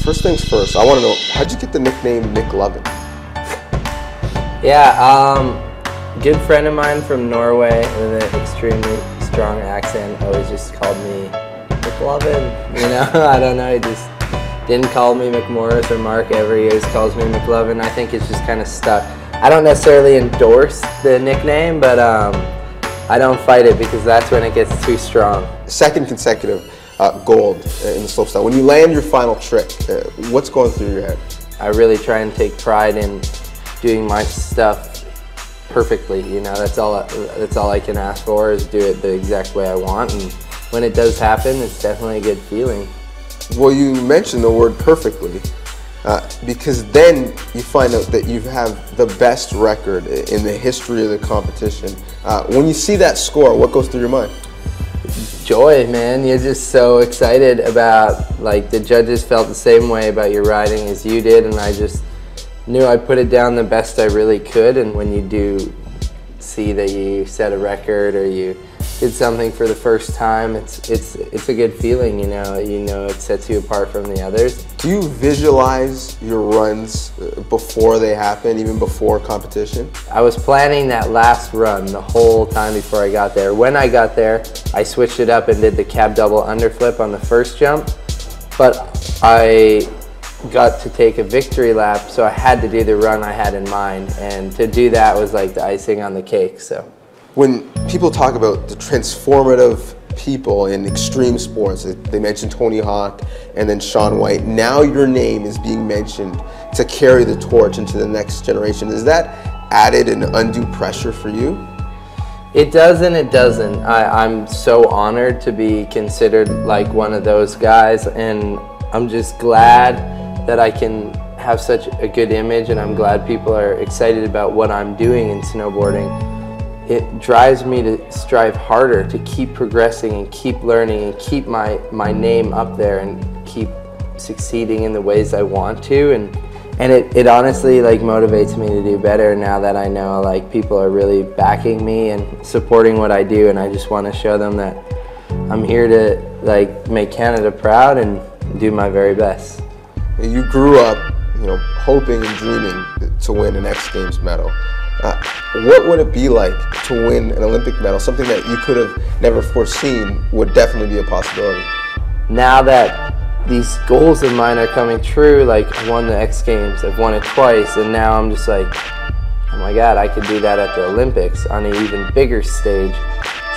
First things first, I want to know, how'd you get the nickname McLovin? Yeah, good friend of mine from Norway with an extremely strong accent always just called me McLovin, you know? I don't know, he just didn't call me McMorris or Mark ever. He always calls me McLovin. I think it's just kind of stuck. I don't necessarily endorse the nickname, but I don't fight it because that's when it gets too strong. Second consecutive gold in the slopestyle. When you land your final trick, what's going through your head? I really try and take pride in doing my stuff perfectly. You know, that's all I can ask for, is do it the exact way I want. And when it does happen, it's definitely a good feeling. Well, you mentioned the word perfectly, because then you find out that you have the best record in the history of the competition. When you see that score, what goes through your mind? Joy, man. You're just so excited about, like, the judges felt the same way about your riding as you did, and I just knew I put it down the best I really could. And when you do see that you set a record or you did something for the first time, it's a good feeling, you know. It sets you apart from the others. Do you visualize your runs before they happen, even before competition? I was planning that last run the whole time before I got there. When I got there, I switched it up and did the cab double underflip on the first jump, but I got to take a victory lap, so I had to do the run I had in mind, and to do that was like the icing on the cake. So when people talk about the transformative people in extreme sports, they mentioned Tony Hawk and then Shaun White. Now your name is being mentioned to carry the torch into the next generation. Is that added an undue pressure for you? It does and it doesn't. I'm so honored to be considered like one of those guys, and I'm just glad that I can have such a good image, and I'm glad people are excited about what I'm doing in snowboarding. It drives me to strive harder, to keep progressing and keep learning and keep my name up there and keep succeeding in the ways I want to. And it honestly, like, motivates me to do better now that I know, like, people are really backing me and supporting what I do, and I just want to show them that I'm here to, like, make Canada proud and do my very best. You grew up, you know, hoping and dreaming to win an X Games medal. What would it be like to win an Olympic medal? Something that you could have never foreseen would definitely be a possibility. Now that these goals of mine are coming true, like, I won the X Games, I've won it twice, and now I'm just like, oh my God, I could do that at the Olympics on an even bigger stage.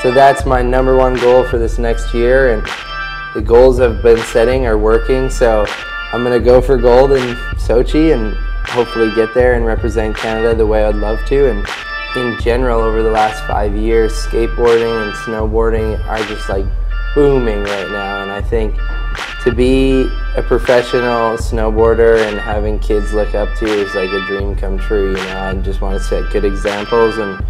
So that's my #1 goal for this next year, and the goals I've been setting are working, so I'm gonna go for gold in Sochi and hopefully get there and represent Canada the way I'd love to. And in general, over the last 5 years, skateboarding and snowboarding are just, like, booming right now, and I think to be a professional snowboarder and having kids look up to is like a dream come true, you know. I just want to set good examples, and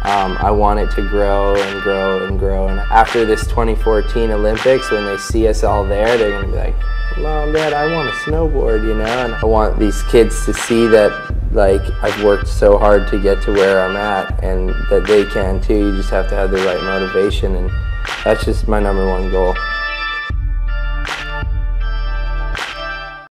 I want it to grow and grow and grow. And after this 2014 Olympics, when they see us all there, they're going to be like, Mom, Dad, I want to snowboard, you know. And I want these kids to see that, like, I've worked so hard to get to where I'm at, and that they can too. You just have to have the right motivation, and that's just my #1 goal.